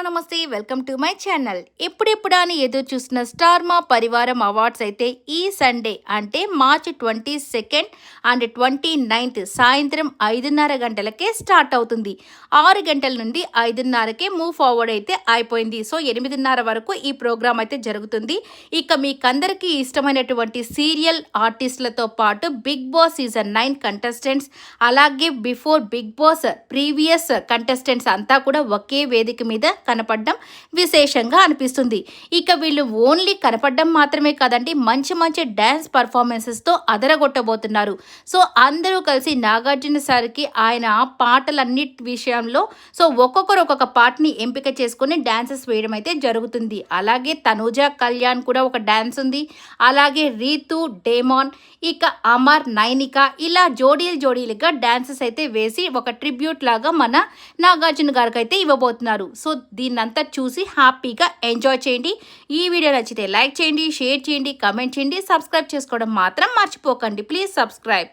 Hello నమస్తే welcome to my channel. ఎప్పుడెప్పుడా అని ఎదురు చూస్తున్న స్టార్ మా పరివారం అవార్డ్స్ అయితే ఈ సండే అంటే మార్చ్ 22 అండ్ 29 సాయంత్రం 5:30 గంటలకే స్టార్ట్ అవుతుంది. 6 గంటల నుండి 5:30కే మూవ్ ఫార్వర్డ్ అయితే అయిపోయింది. సో 8:30 వరకు ఈ ప్రోగ్రామ్ అయితే జరుగుతుంది. ఇక మీకందరికీ ఇష్టమైనటువంటి సీరియల్ ఆర్టిస్టులతో పాటు బిగ్ బాస్ సీజన్ 9 కంటెస్టెంట్స్, అలాగే before Bigg Boss previous contestants అంతా కూడా ఒకే వేదిక మీద కనపడడం విశేషంగా అనిపిస్తుంది. ఇక వీళ్ళు ఓన్లీ కనపడడం మాత్రమే కాదండి, మంచి మంచి డ్యాన్స్ పర్ఫార్మెన్సెస్తో అదరగొట్టబోతున్నారు. సో అందరూ కలిసి నాగార్జున సార్కి ఆయన పాటలన్నిటి విషయంలో ఒక్కొక్కరు ఒక్కొక్క పాటని ఎంపిక చేసుకుని డాన్సెస్ వేయడం అయితే జరుగుతుంది. అలాగే తనూజ కళ్యాణ్ కూడా ఒక డాన్స్ ఉంది. అలాగే రీతు, డేమాన్, ఇక అమర్, నైనిక ఇలా జోడీలుగా డాన్సెస్ అయితే వేసి ఒక ట్రిబ్యూట్ లాగా మన నాగార్జున గారికి అయితే ఇవ్వబోతున్నారు. సో దీన్నంతా చూసి హ్యాపీగా ఎంజాయ్ చేయండి. ఈ వీడియో నచ్చితే లైక్ చేయండి, షేర్ చేయండి, కమెంట్ చేయండి, సబ్స్క్రైబ్ చేసుకోవడం మాత్రం మర్చిపోకండి. Please subscribe.